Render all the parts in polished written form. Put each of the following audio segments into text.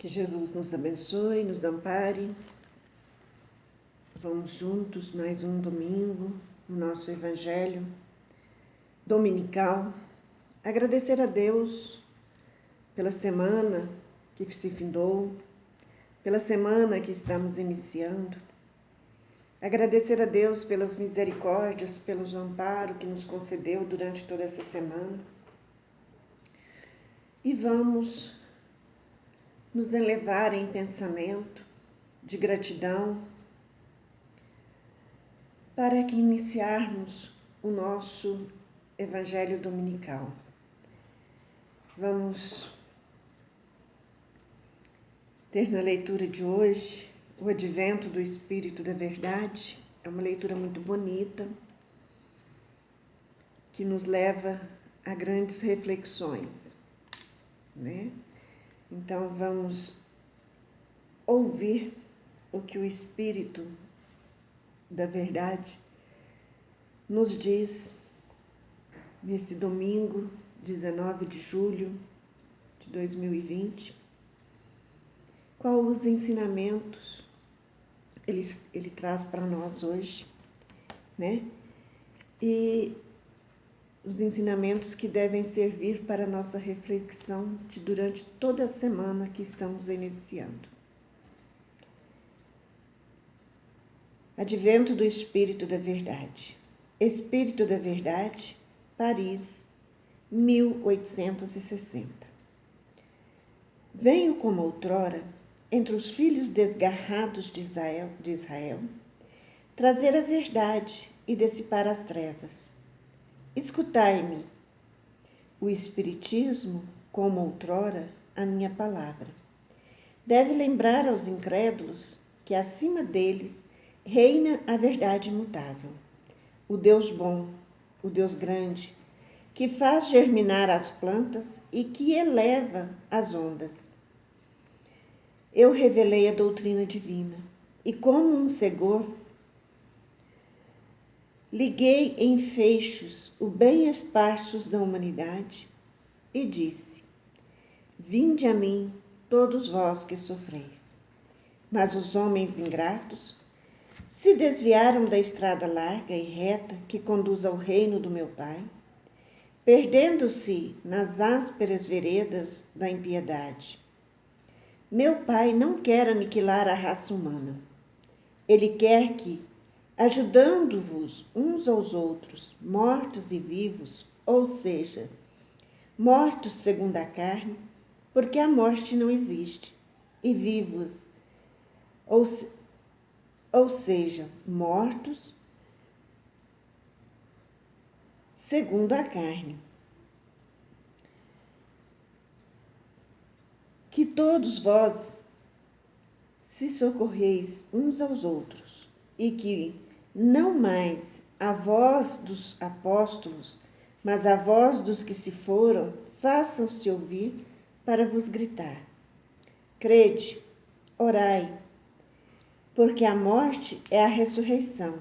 Que Jesus nos abençoe, nos ampare. Vamos juntos mais um domingo no nosso Evangelho dominical. Agradecer a Deus pela semana que se findou, pela semana que estamos iniciando. Agradecer a Deus pelas misericórdias, pelo amparo que nos concedeu durante toda essa semana. E vamos nos elevar em pensamento de gratidão para que iniciarmos o nosso Evangelho dominical. Vamos ter na leitura de hoje o advento do Espírito da Verdade. É uma leitura muito bonita que nos leva a grandes reflexões, né? Então vamos ouvir o que o Espírito da Verdade nos diz nesse domingo, 19 de julho de 2020. Qual os ensinamentos ele traz para nós hoje, né? E os ensinamentos que devem servir para a nossa reflexão durante toda a semana que estamos iniciando. Advento do Espírito da Verdade. Espírito da Verdade, Paris, 1860. Venho como outrora, entre os filhos desgarrados de Israel, trazer a verdade e dissipar as trevas. Escutai-me, o Espiritismo, como outrora, a minha palavra. Deve lembrar aos incrédulos que acima deles reina a verdade imutável, o Deus bom, o Deus grande, que faz germinar as plantas e que eleva as ondas. Eu revelei a doutrina divina e, como um segor, liguei em feixes o bem esparsos da humanidade e disse: vinde a mim, todos vós que sofreis. Mas os homens ingratos se desviaram da estrada larga e reta que conduz ao reino do meu Pai, perdendo-se nas ásperas veredas da impiedade. Meu Pai não quer aniquilar a raça humana. Ele quer que, ajudando-vos uns aos outros, mortos e vivos, ou seja, mortos segundo a carne, porque a morte não existe, e vivos, ou seja, mortos segundo a carne. Que todos vós se socorreis uns aos outros, e que não mais a voz dos apóstolos, mas a voz dos que se foram, façam-se ouvir para vos gritar. Crede, orai, porque a morte é a ressurreição,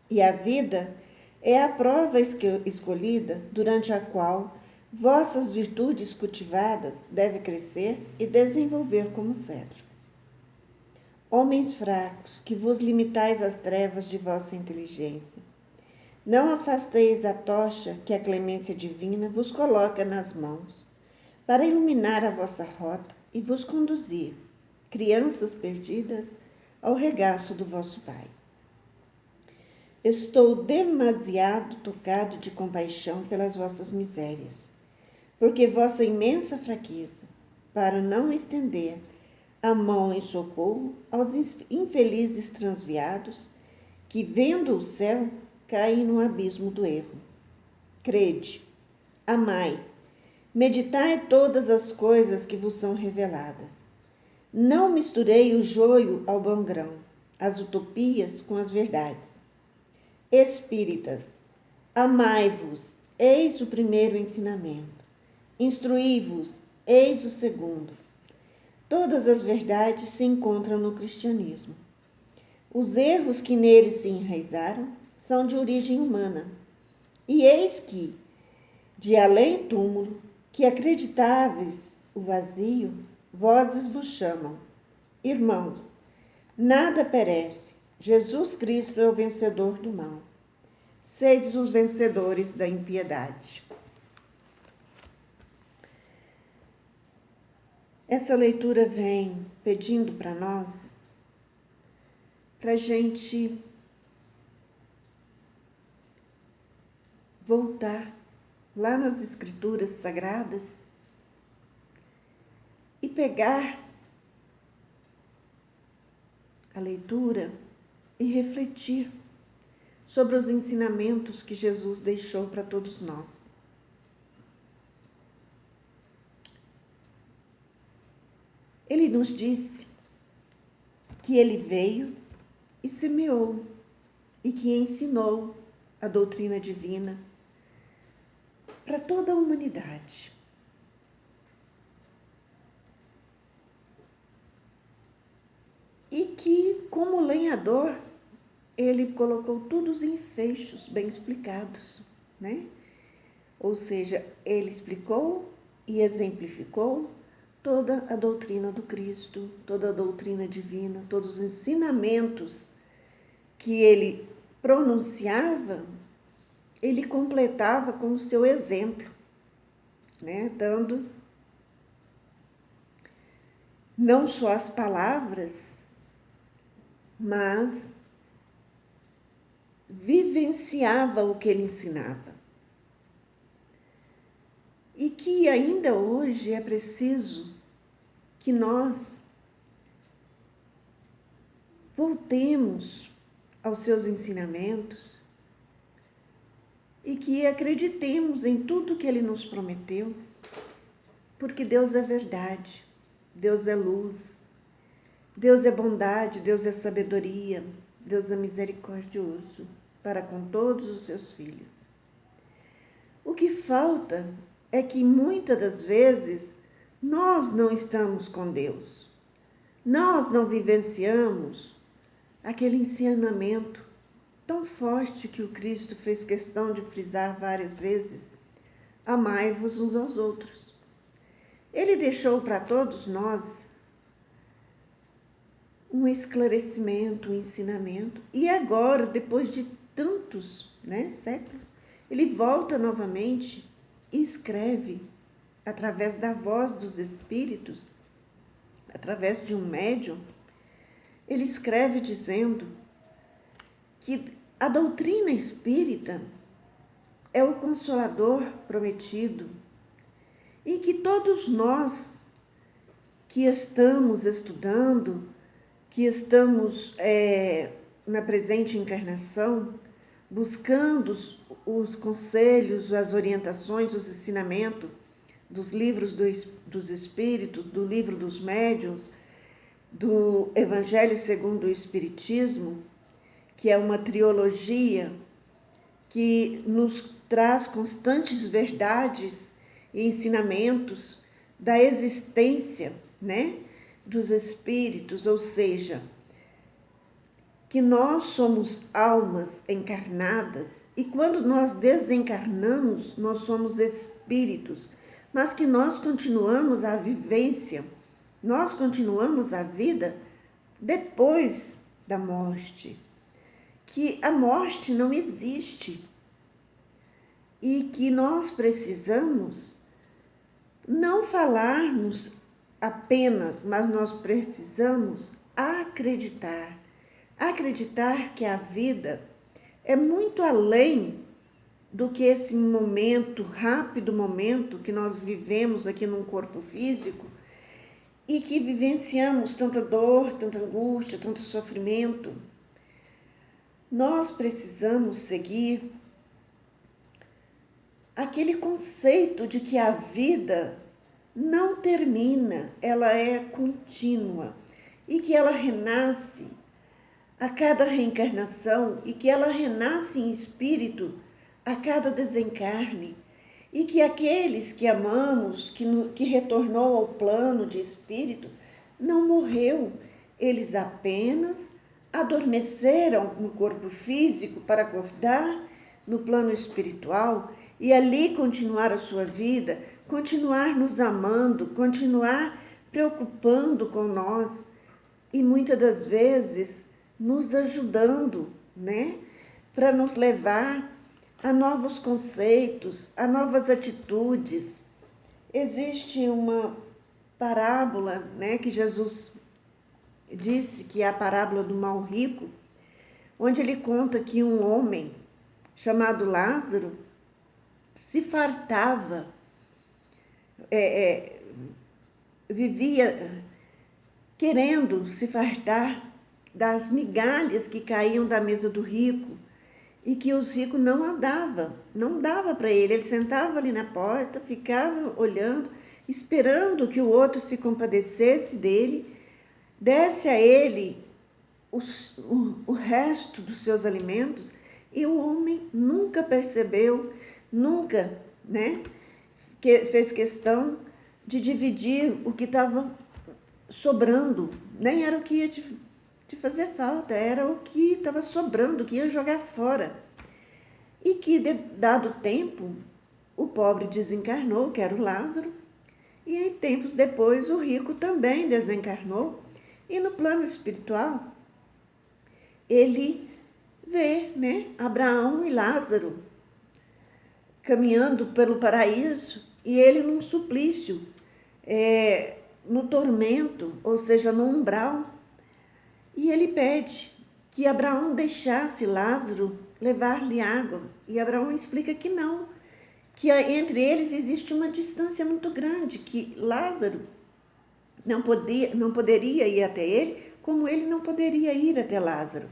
e a vida é a prova escolhida durante a qual vossas virtudes cultivadas devem crescer e desenvolver como cedro. Homens fracos, que vos limitais às trevas de vossa inteligência, não afasteis a tocha que a clemência divina vos coloca nas mãos, para iluminar a vossa rota e vos conduzir, crianças perdidas, ao regaço do vosso Pai. Estou demasiado tocado de compaixão pelas vossas misérias, porque vossa imensa fraqueza, para não estender a mão em socorro aos infelizes transviados, que, vendo o céu, caem no abismo do erro. Crede, amai, meditai todas as coisas que vos são reveladas. Não misturei o joio ao bom grão, as utopias com as verdades. Espíritas, amai-vos, eis o primeiro ensinamento. Instruí-vos, eis o segundo. Todas as verdades se encontram no cristianismo. Os erros que nele se enraizaram são de origem humana. E eis que, de além túmulo, que acreditáveis o vazio, vozes vos chamam. Irmãos, nada perece. Jesus Cristo é o vencedor do mal. Sedes os vencedores da impiedade. Essa leitura vem pedindo para nós, para a gente voltar lá nas Escrituras Sagradas e pegar a leitura e refletir sobre os ensinamentos que Jesus deixou para todos nós. Ele nos disse que ele veio e semeou e que ensinou a doutrina divina para toda a humanidade. E que, como lenhador, ele colocou todos em fechos bem explicados, né? Ou seja, ele explicou e exemplificou toda a doutrina do Cristo, toda a doutrina divina, todos os ensinamentos que ele pronunciava, ele completava com o seu exemplo, né? Dando não só as palavras, mas vivenciava o que ele ensinava. E que ainda hoje é preciso que nós voltemos aos seus ensinamentos e que acreditemos em tudo que ele nos prometeu, porque Deus é verdade, Deus é luz, Deus é bondade, Deus é sabedoria, Deus é misericordioso para com todos os seus filhos. O que falta é que muitas das vezes nós não estamos com Deus. Nós não vivenciamos aquele ensinamento tão forte que o Cristo fez questão de frisar várias vezes: amai-vos uns aos outros. Ele deixou para todos nós um esclarecimento, um ensinamento. E agora, depois de tantos séculos, ele volta novamente e escreve, através da voz dos Espíritos, através de um médium, ele escreve dizendo que a doutrina espírita é o Consolador prometido e que todos nós que estamos estudando, que estamos na presente encarnação, buscando os conselhos, as orientações, os ensinamentos dos livros dos Espíritos, do livro dos médiuns, do Evangelho segundo o Espiritismo, que é uma trilogia que nos traz constantes verdades e ensinamentos da existência, dos espíritos, ou seja, que nós somos almas encarnadas e quando nós desencarnamos, nós somos espíritos, mas que nós continuamos a vivência, nós continuamos a vida depois da morte, que a morte não existe e que nós precisamos não falarmos apenas, mas nós precisamos acreditar que a vida é muito além do que esse momento, rápido momento que nós vivemos aqui num corpo físico e que vivenciamos tanta dor, tanta angústia, tanto sofrimento. Nós precisamos seguir aquele conceito de que a vida não termina, ela é contínua e que ela renasce a cada reencarnação e que ela renasce em espírito a cada desencarne e que aqueles que amamos, que retornou ao plano de espírito, não morreu, eles apenas adormeceram no corpo físico para acordar no plano espiritual e ali continuar a sua vida, continuar nos amando, continuar preocupando com nós e muitas das vezes nos ajudando, né? Para nos levar a novos conceitos, a novas atitudes. Existe uma parábola, né, que Jesus disse, que é a parábola do mal rico, onde ele conta que um homem chamado Lázaro se fartava, vivia querendo se fartar das migalhas que caíam da mesa do rico e que os ricos não dava para ele. Ele sentava ali na porta, ficava olhando, esperando que o outro se compadecesse dele, desse a ele o resto dos seus alimentos, e o homem nunca percebeu, nunca, né, fez questão de dividir o que estava sobrando. Nem era o que ia de fazer falta, era o que estava sobrando, que ia jogar fora. E que, dado tempo, o pobre desencarnou, que era o Lázaro, e em tempos depois o rico também desencarnou. E no plano espiritual, ele vê, né, Abraão e Lázaro caminhando pelo paraíso e ele num suplício, no tormento, ou seja, no umbral. E ele pede que Abraão deixasse Lázaro levar-lhe água. E Abraão explica que não, que entre eles existe uma distância muito grande, que Lázaro não poderia ir até ele, como ele não poderia ir até Lázaro,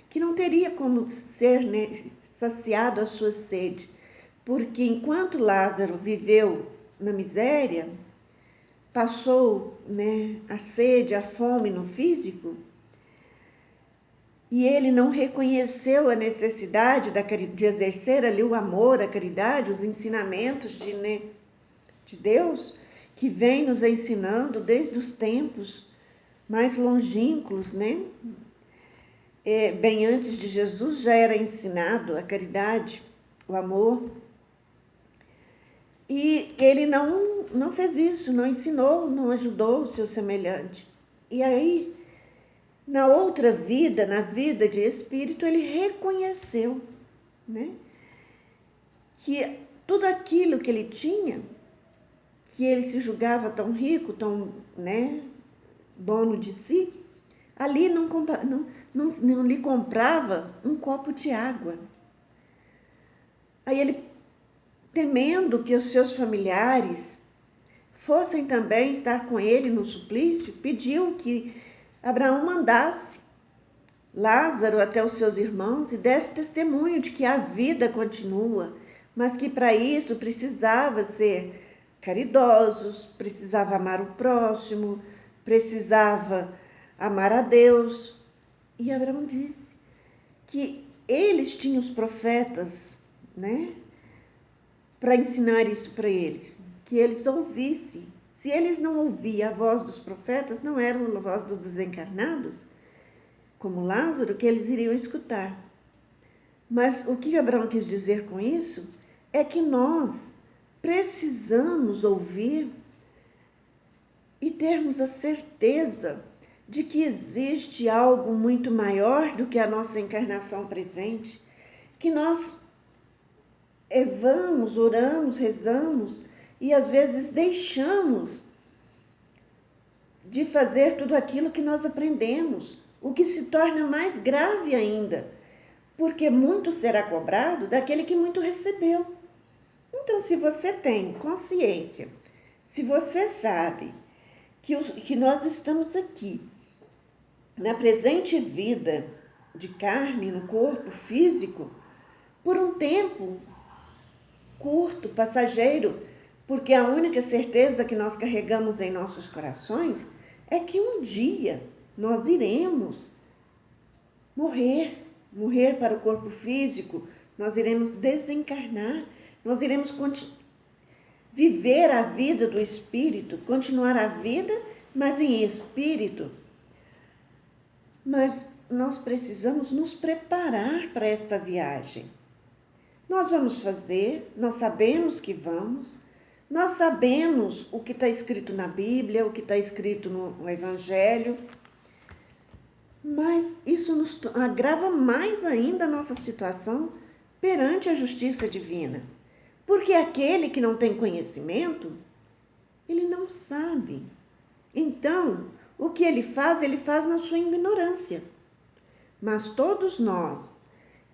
que não teria como ser, né, saciado a sua sede, porque enquanto Lázaro viveu na miséria, passou, né, a sede, a fome no físico, e ele não reconheceu a necessidade de exercer ali o amor, a caridade, os ensinamentos de Deus, que vem nos ensinando desde os tempos mais longínquos, né? Bem antes de Jesus já era ensinado a caridade, o amor. E ele não fez isso, não ensinou, não ajudou o seu semelhante. E aí, na outra vida, na vida de espírito, ele reconheceu, né, que tudo aquilo que ele tinha, que ele se julgava tão rico, tão, né, dono de si, ali não lhe comprava um copo de água. Aí ele, temendo que os seus familiares fossem também estar com ele no suplício, pediu que Abraão mandasse Lázaro até os seus irmãos e desse testemunho de que a vida continua, mas que para isso precisava ser caridosos, precisava amar o próximo, precisava amar a Deus. E Abraão disse que eles tinham os profetas, né, para ensinar isso para eles, que eles ouvissem. Se eles não ouviam a voz dos profetas, não era a voz dos desencarnados, como Lázaro, que eles iriam escutar. Mas o que Abraão quis dizer com isso é que nós precisamos ouvir e termos a certeza de que existe algo muito maior do que a nossa encarnação presente, que nós vamos, oramos, rezamos e às vezes deixamos de fazer tudo aquilo que nós aprendemos, o que se torna mais grave ainda, porque muito será cobrado daquele que muito recebeu. Então, se você tem consciência, se você sabe que nós estamos aqui, na presente vida de carne, no corpo físico, por um tempo curto, passageiro, porque a única certeza que nós carregamos em nossos corações é que um dia nós iremos morrer para o corpo físico, nós iremos desencarnar, nós iremos viver a vida do espírito, continuar a vida, mas em espírito. Mas nós precisamos nos preparar para esta viagem. Nós vamos fazer, nós sabemos que vamos, Nós sabemos o que está escrito na Bíblia, o que está escrito no Evangelho, mas isso nos agrava mais ainda a nossa situação perante a justiça divina. Porque aquele que não tem conhecimento, ele não sabe. Então, o que ele faz na sua ignorância. Mas todos nós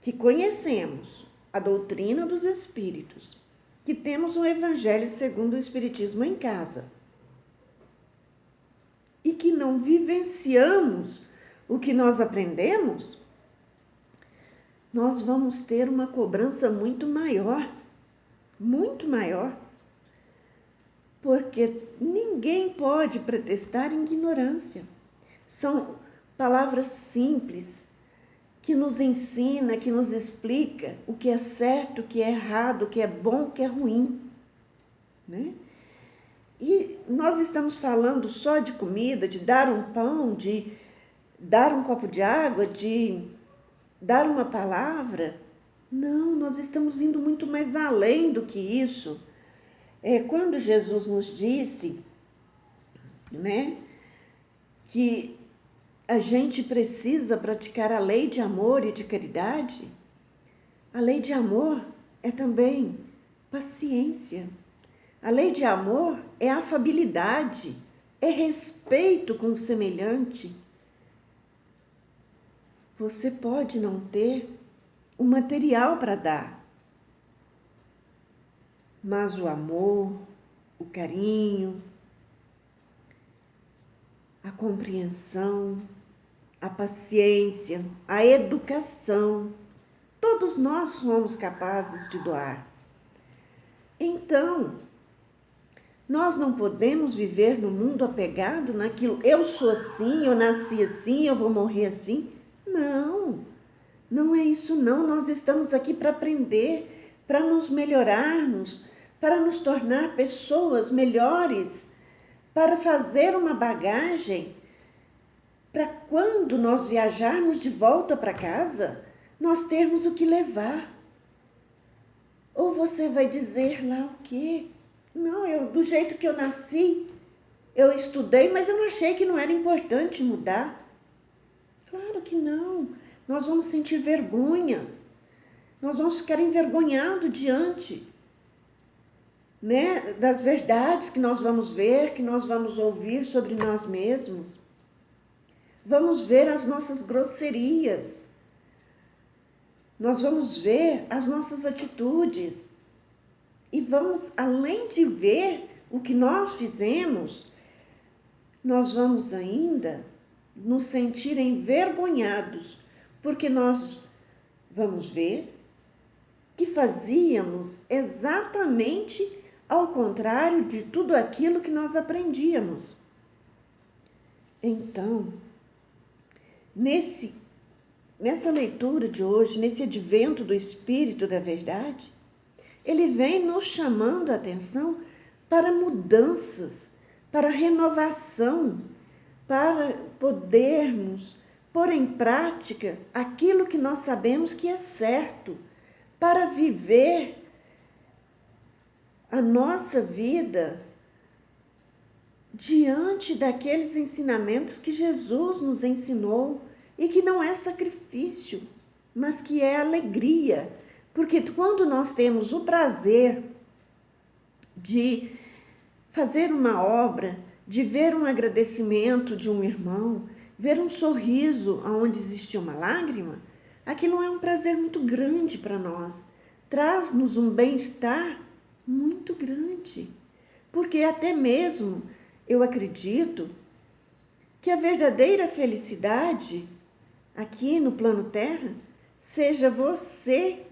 que conhecemos a doutrina dos Espíritos, que temos o Evangelho segundo o Espiritismo em casa, e que não vivenciamos o que nós aprendemos, nós vamos ter uma cobrança muito maior, porque ninguém pode pretextar ignorância. São palavras simples que nos ensina, que nos explica o que é certo, o que é errado, o que é bom, o que é ruim, né? E nós estamos falando só de comida, de dar um pão, de dar um copo de água, de dar uma palavra. Não, nós estamos indo muito mais além do que isso. Quando Jesus nos disse, né, que a gente precisa praticar a lei de amor e de caridade, a lei de amor é também paciência. A lei de amor é afabilidade, é respeito com o semelhante. Você pode não ter o material para dar, mas o amor, o carinho, a compreensão, a paciência, a educação, todos nós somos capazes de doar. Então, nós não podemos viver no mundo apegado naquilo, eu sou assim, eu nasci assim, eu vou morrer assim. Não, não é isso não. Nós estamos aqui para aprender, para nos melhorarmos, para nos tornar pessoas melhores, para fazer uma bagagem, para quando nós viajarmos de volta para casa, nós termos o que levar. Ou você vai dizer lá o quê? Não, do jeito que eu nasci, eu estudei, mas eu achei que não era importante mudar. Claro que não. Nós vamos sentir vergonhas. Nós vamos ficar envergonhados diante, né, das verdades que nós vamos ver, que nós vamos ouvir sobre nós mesmos. Vamos ver as nossas grosserias. Nós vamos ver as nossas atitudes. E vamos, além de ver o que nós fizemos, nós vamos ainda nos sentir envergonhados, porque nós vamos ver que fazíamos exatamente ao contrário de tudo aquilo que nós aprendíamos. Então, nessa leitura de hoje, nesse advento do Espírito da Verdade, ele vem nos chamando a atenção para mudanças, para renovação, para podermos pôr em prática aquilo que nós sabemos que é certo, para viver a nossa vida diante daqueles ensinamentos que Jesus nos ensinou e que não é sacrifício, mas que é alegria. Porque quando nós temos o prazer de fazer uma obra, de ver um agradecimento de um irmão, ver um sorriso onde existe uma lágrima, aquilo é um prazer muito grande para nós. Traz-nos um bem-estar muito grande. Porque até mesmo eu acredito que a verdadeira felicidade aqui no plano Terra seja você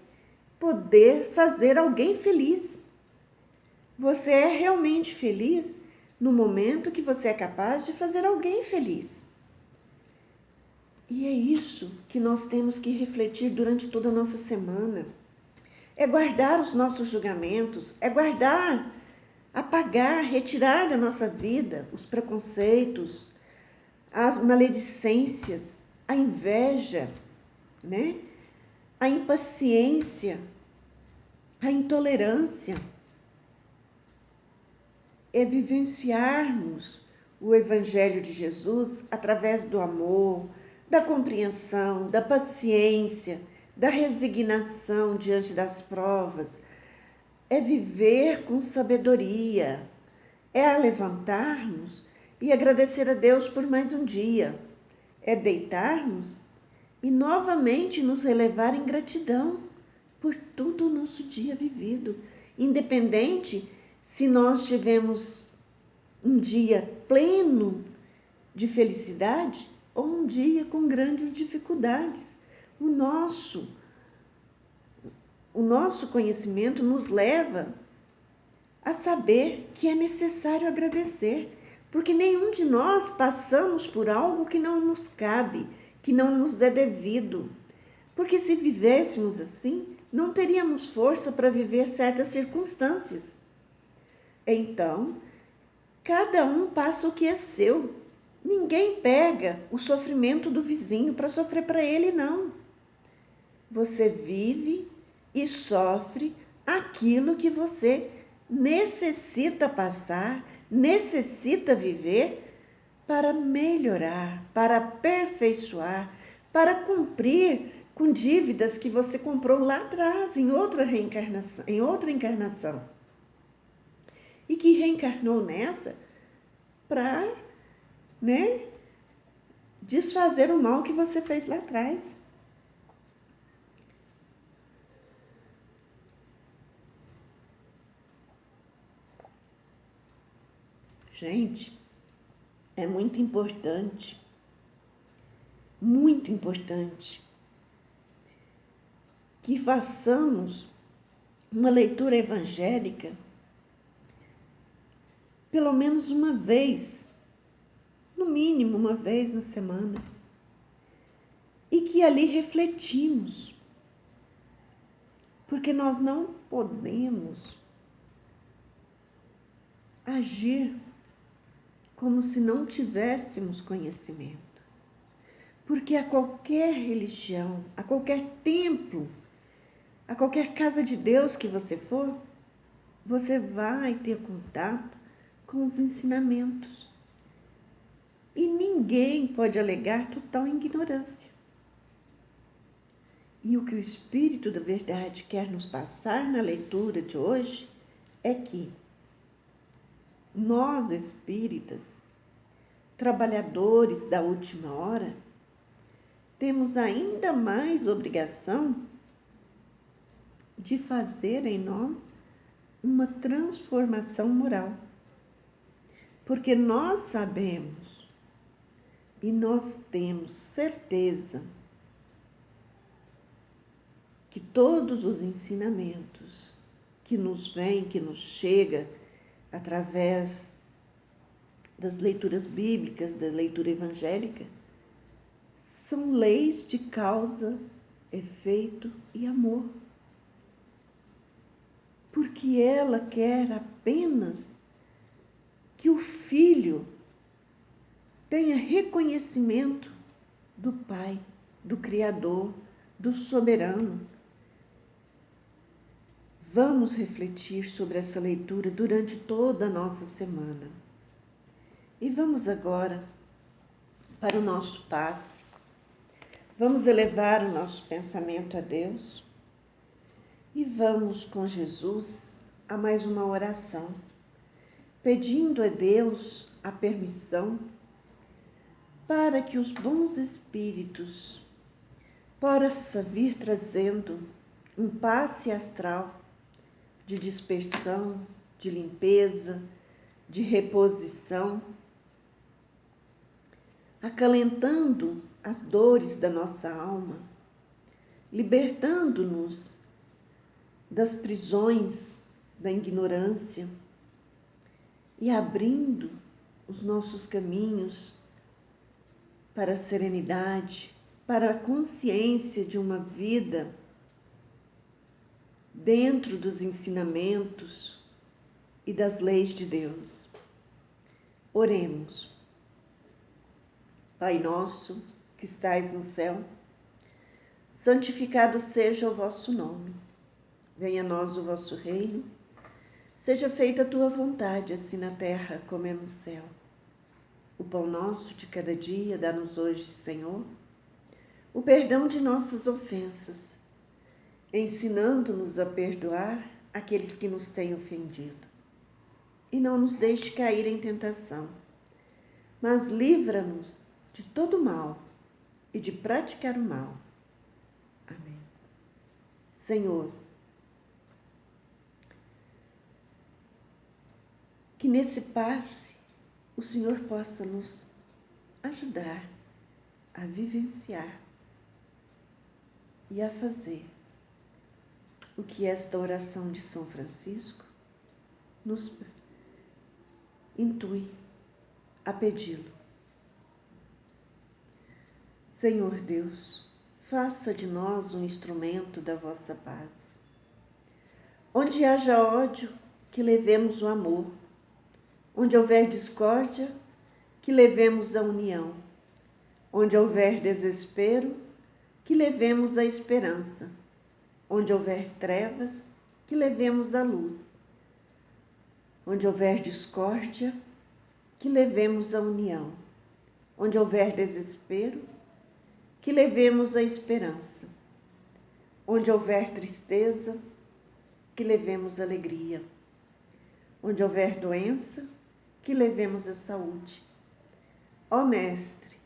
poder fazer alguém feliz. Você é realmente feliz no momento que você é capaz de fazer alguém feliz. E é isso que nós temos que refletir durante toda a nossa semana. É guardar os nossos julgamentos, é guardar, apagar, retirar da nossa vida os preconceitos, as maledicências, a inveja, né? A impaciência, a intolerância. é vivenciarmos o Evangelho de Jesus através do amor, da compreensão, da paciência, da resignação diante das provas. É viver com sabedoria, é levantarmos e agradecer a Deus por mais um dia, é deitarmos e novamente nos elevar em gratidão por todo o nosso dia vivido, independente se nós tivemos um dia pleno de felicidade ou um dia com grandes dificuldades. O nosso conhecimento nos leva a saber que é necessário agradecer, porque nenhum de nós passamos por algo que não nos cabe, que não nos é devido. Porque se vivêssemos assim, não teríamos força para viver certas circunstâncias. Então, cada um passa o que é seu. Ninguém pega o sofrimento do vizinho para sofrer para ele, não. Você vive e sofre aquilo que você necessita passar, necessita viver para melhorar, para aperfeiçoar, para cumprir com dívidas que você comprou lá atrás, em outra encarnação. E que reencarnou nessa para, desfazer o mal que você fez lá atrás. Gente, é muito importante que façamos uma leitura evangélica pelo menos uma vez, no mínimo uma vez na semana, e que ali refletimos, porque nós não podemos agir como se não tivéssemos conhecimento. Porque a qualquer religião, a qualquer templo, a qualquer casa de Deus que você for, você vai ter contato com os ensinamentos. E ninguém pode alegar total ignorância. E o que o Espírito da Verdade quer nos passar na leitura de hoje é que nós, espíritas, trabalhadores da última hora, temos ainda mais obrigação de fazer em nós uma transformação moral. Porque nós sabemos e nós temos certeza que todos os ensinamentos que nos vêm, que nos chega através das leituras bíblicas, da leitura evangélica, são leis de causa, efeito e amor. Porque ela quer apenas que o filho tenha reconhecimento do Pai, do Criador, do Soberano. Vamos refletir sobre essa leitura durante toda a nossa semana. E vamos agora para o nosso passe. Vamos elevar o nosso pensamento a Deus e vamos com Jesus a mais uma oração, pedindo a Deus a permissão para que os bons espíritos possam vir trazendo um passe astral de dispersão, de limpeza, de reposição, acalentando as dores da nossa alma, libertando-nos das prisões da ignorância e abrindo os nossos caminhos para a serenidade, para a consciência de uma vida dentro dos ensinamentos e das leis de Deus. Oremos. Pai nosso, que estais no céu, santificado seja o vosso nome. Venha a nós o vosso reino. Seja feita a tua vontade, assim na terra como é no céu. O pão nosso de cada dia dá-nos hoje, Senhor, o perdão de nossas ofensas, ensinando-nos a perdoar aqueles que nos têm ofendido. E não nos deixe cair em tentação, mas livra-nos de todo mal e de praticar o mal. Amém. Senhor, que nesse passe o Senhor possa nos ajudar a vivenciar e a fazer o que esta oração de São Francisco nos intui a pedi-lo. Senhor Deus, faça de nós um instrumento da vossa paz. Onde haja ódio, que levemos o amor. Onde houver discórdia, que levemos a união. Onde houver desespero, que levemos a esperança. Onde houver trevas, que levemos a luz. Onde houver discórdia, que levemos a união. Onde houver desespero, que levemos a esperança. Onde houver tristeza, que levemos alegria. Onde houver doença, que levemos a saúde. Ó Mestre,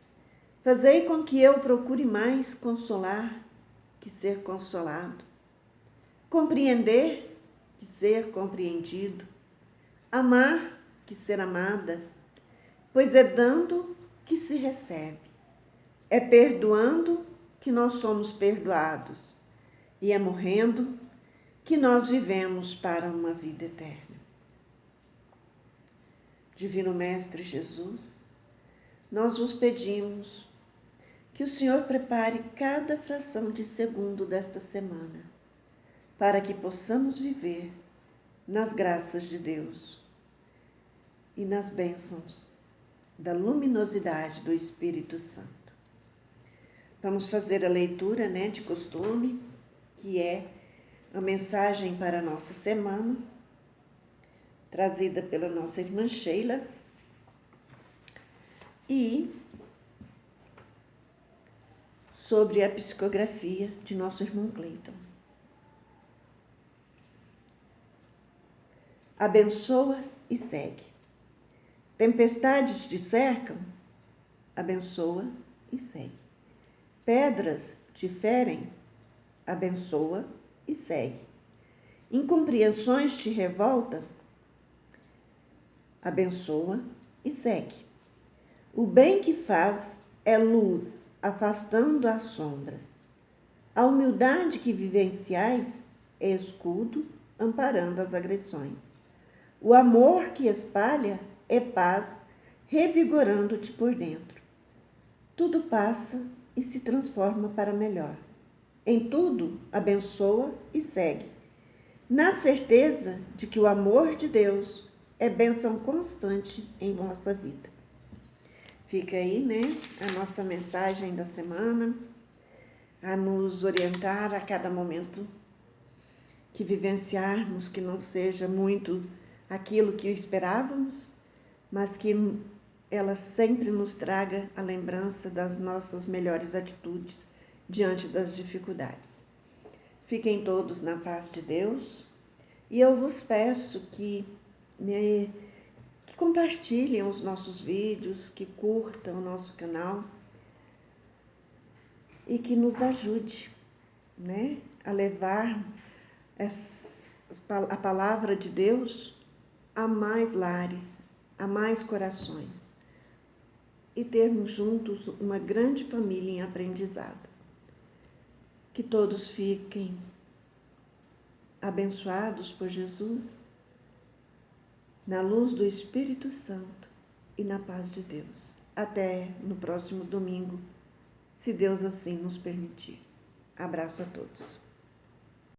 fazei com que eu procure mais consolar que ser consolado, compreender que ser compreendido, amar que ser amada, pois é dando que se recebe, é perdoando que nós somos perdoados, e é morrendo que nós vivemos para uma vida eterna. Divino Mestre Jesus, nós vos pedimos que o Senhor prepare cada fração de segundo desta semana, para que possamos viver nas graças de Deus e nas bênçãos da luminosidade do Espírito Santo. Vamos fazer a leitura, de costume, que é a mensagem para a nossa semana, trazida pela nossa irmã Sheila, e sobre a psicografia de nosso irmão Cleiton. Abençoa e segue. Tempestades te cercam? Abençoa e segue. Pedras te ferem? Abençoa e segue. Incompreensões te revoltam? Abençoa e segue. O bem que faz é luz, afastando as sombras. A humildade que vivenciais é escudo, amparando as agressões. O amor que espalha é paz, revigorando-te por dentro. Tudo passa e se transforma para melhor. Em tudo, abençoa e segue, na certeza de que o amor de Deus é bênção constante em vossa vida. Fica aí, a nossa mensagem da semana, a nos orientar a cada momento que vivenciarmos, que não seja muito aquilo que esperávamos, mas que ela sempre nos traga a lembrança das nossas melhores atitudes diante das dificuldades. Fiquem todos na paz de Deus e eu vos peço que compartilhem os nossos vídeos, que curtam o nosso canal e que nos ajude, a levar a palavra de Deus a mais lares, a mais corações e termos juntos uma grande família em aprendizado. Que todos fiquem abençoados por Jesus, na luz do Espírito Santo e na paz de Deus. Até no próximo domingo, se Deus assim nos permitir. Abraço a todos.